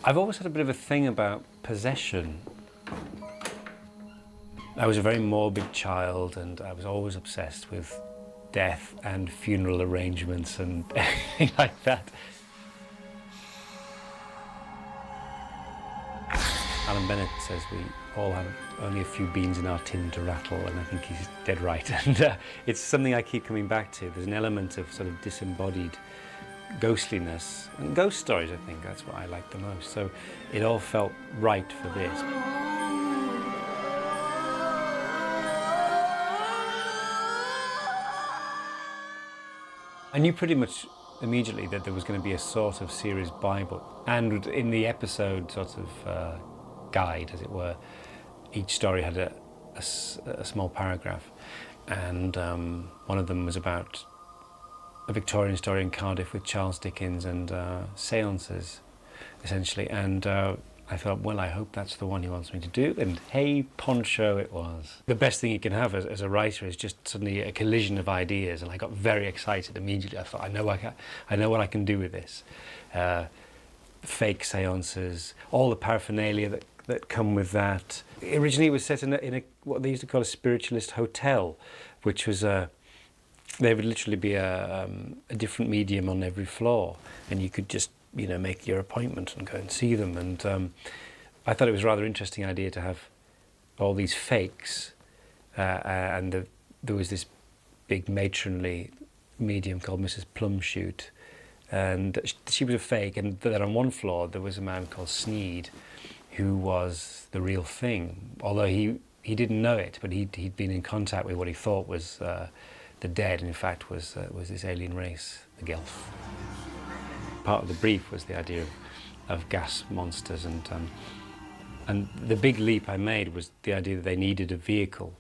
I've always had a bit of a thing about possession. I was a very morbid child and I was always obsessed with death and funeral arrangements and everything like that. Alan Bennett says we all have only a few beans in our tin to rattle, and I think he's dead right. And it's something I keep coming back to. There's an element of sort of disembodied ghostliness and ghost stories. I think that's what I like the most. So it all felt right for this. I knew pretty much immediately that there was going to be a sort of series Bible, and in the episode sort of guide, as it were, each story had a small paragraph, and one of them was about a Victorian story in Cardiff with Charles Dickens and seances, essentially, and I thought, well, I hope that's the one he wants me to do, and hey, poncho it was. The best thing you can have as a writer is just suddenly a collision of ideas, and I got very excited immediately. I thought, I know what I can do with this. Fake seances, all the paraphernalia that come with that. Originally it was set in a what they used to call a spiritualist hotel, which was there would literally be a different medium on every floor, and you could just, you know, make your appointment and go and see them. And I thought it was a rather interesting idea to have all these fakes, and there was this big matronly medium called Mrs. Plumshoot, and she was a fake, and then on one floor there was a man called Sneed, who was the real thing, although he didn't know it, but he'd been in contact with what he thought was the dead, and in fact was this alien race, the Gelf. Part of the brief was the idea of gas monsters, and the big leap I made was the idea that they needed a vehicle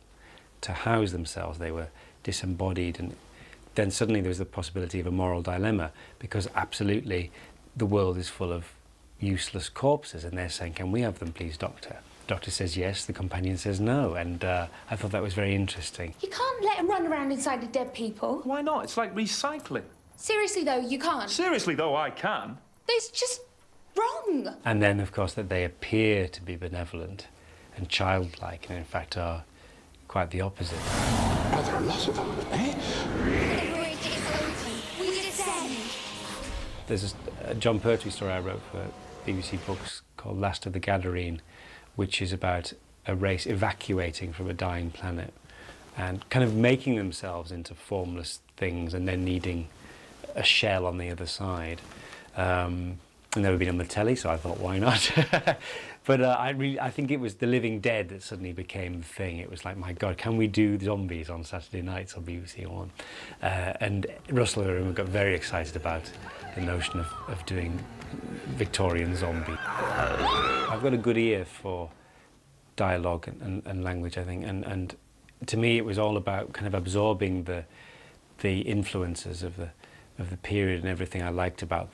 to house themselves. They were disembodied, and then suddenly there was the possibility of a moral dilemma, because absolutely the world is full of useless corpses, and they're saying, can we have them please, doctor? Doctor says yes, the companion says no, and I thought that was very interesting. You can't let them run around inside of dead people. Why not? It's like recycling. Seriously though, you can't. Seriously though, I can. It's just wrong. And then of course that they appear to be benevolent and childlike, and in fact are quite the opposite. Are there a lot of them, eh? There's a John Pertwee story I wrote for BBC Books called Last of the Gadarene, which is about a race evacuating from a dying planet and kind of making themselves into formless things and then needing a shell on the other side. I've never been on the telly, so I thought, why not? But I think it was The Living Dead that suddenly became the thing. It was like, my God, can we do zombies on Saturday nights on BBC One? And Russell and I got very excited about the notion of doing Victorian zombie. I've got a good ear for dialogue and language, I think, and to me it was all about kind of absorbing the influences of the period and everything I liked about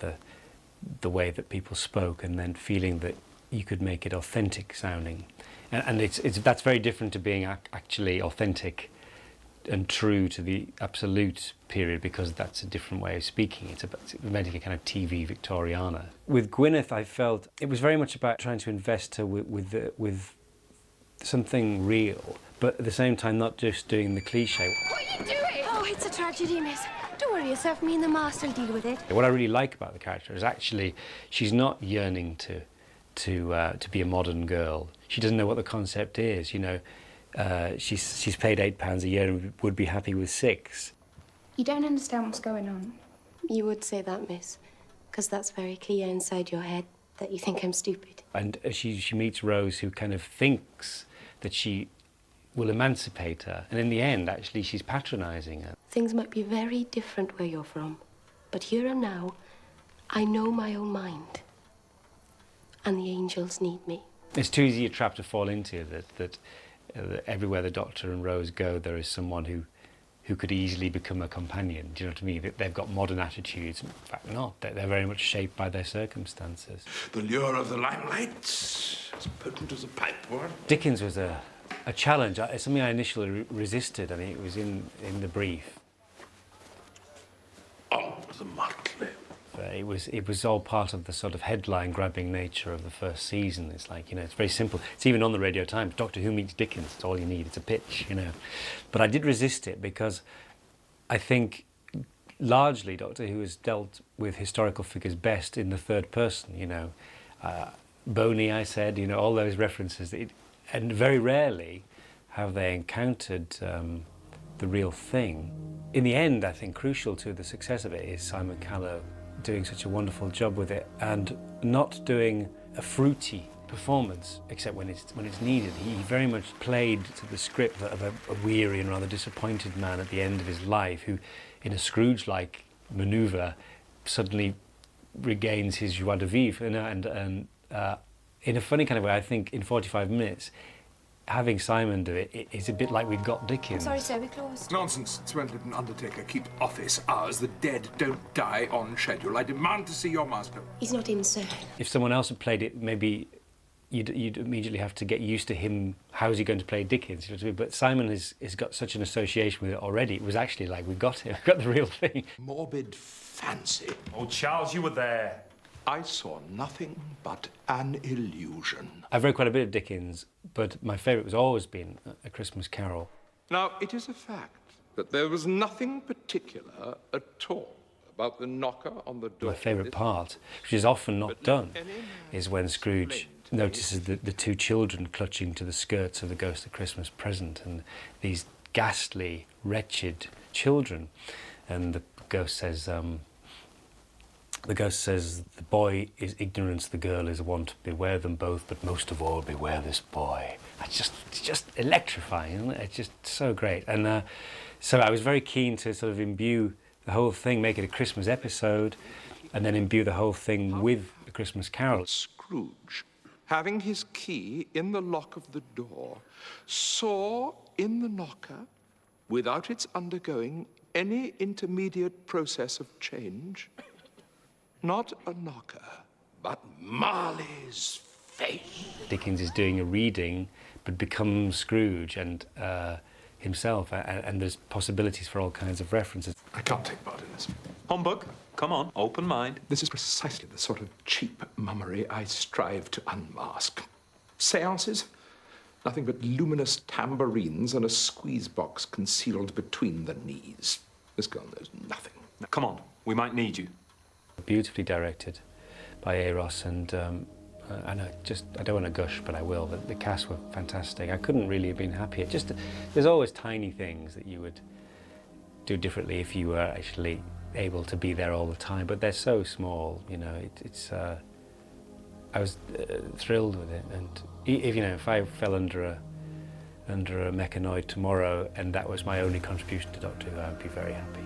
the way that people spoke, and then feeling that you could make it authentic sounding. And that's very different to being actually authentic and true to the absolute period, because that's a different way of speaking. It's inventing a kind of TV Victoriana. With Gwyneth, I felt it was very much about trying to invest her with something real, but at the same time not just doing the cliche. What are you doing? Oh, it's a tragedy, miss. Don't worry yourself, me and the master will deal with it. What I really like about the character is actually she's not yearning to be a modern girl. She doesn't know what the concept is, you know. She's paid £8 a year and would be happy with £6. You don't understand what's going on. You would say that, miss, because that's very clear inside your head that you think I'm stupid. And she meets Rose, who kind of thinks that she will emancipate her, and in the end, actually, she's patronising her. Things might be very different where you're from, but here and now, I know my own mind, and the angels need me. It's too easy a trap to fall into, that everywhere the Doctor and Rose go, there is someone who could easily become a companion. Do you know what I mean? That they've got modern attitudes. In fact, not. They're very much shaped by their circumstances. The lure of the limelight, as potent as a pipe worm. Dickens was a challenge. It's something I initially resisted. I mean, it was in the brief. On with the motley. it was all part of the sort of headline-grabbing nature of the first season. It's like, you know, it's very simple. It's even on the Radio Times. Doctor Who meets Dickens. It's all you need. It's a pitch, you know. But I did resist it because I think largely Doctor Who has dealt with historical figures best in the third person, you know. Boney, I said, you know, all those references. And very rarely have they encountered the real thing. In the end, I think crucial to the success of it is Simon Callow doing such a wonderful job with it and not doing a fruity performance, except when it's needed. He very much played to the script of a weary and rather disappointed man at the end of his life who, in a Scrooge-like manoeuvre, suddenly regains his joie de vivre. And in a funny kind of way, I think in 45 minutes, having Simon do it is a bit like we got Dickens. Sorry, sir, we closed. Nonsense. It's won't let an undertaker keep office hours. The dead don't die on schedule. I demand to see your master. He's not in, sir. If someone else had played it, maybe you'd immediately have to get used to him. How's he going to play Dickens? You know what I mean? But Simon has got such an association with it already. It was actually like, we got it. We got the real thing. Morbid fancy. Oh, Charles, you were there. I saw nothing but an illusion. I've read quite a bit of Dickens, but my favourite has always been A Christmas Carol. Now, it is a fact that there was nothing particular at all about the knocker on the door. My favourite part, which is often not done, is when Scrooge notices the two children clutching to the skirts of the Ghost of Christmas Present, and these ghastly, wretched children. And the ghost says, the boy is ignorance, the girl is want. Beware them both, but most of all, beware this boy. It's just electrifying, isn't it? It's just so great. And so I was very keen to sort of imbue the whole thing, make it a Christmas episode, and then imbue the whole thing with A Christmas Carol. Scrooge, having his key in the lock of the door, saw in the knocker, without its undergoing any intermediate process of change, not a knocker, but Marley's face. Dickens is doing a reading, but becomes Scrooge and himself, and there's possibilities for all kinds of references. I can't take part in this. Humbug. Come on, open mind. This is precisely the sort of cheap mummery I strive to unmask. Seances? Nothing but luminous tambourines and a squeeze box concealed between the knees. This girl knows nothing. Now, come on, we might need you. Beautifully directed by Eros, and I don't want to gush, but I will. The cast were fantastic. I couldn't really have been happier. There's always tiny things that you would do differently if you were actually able to be there all the time, but they're so small, you know. I was thrilled with it, and if I fell under a mechanoid tomorrow and that was my only contribution to Doctor Who, I'd be very happy.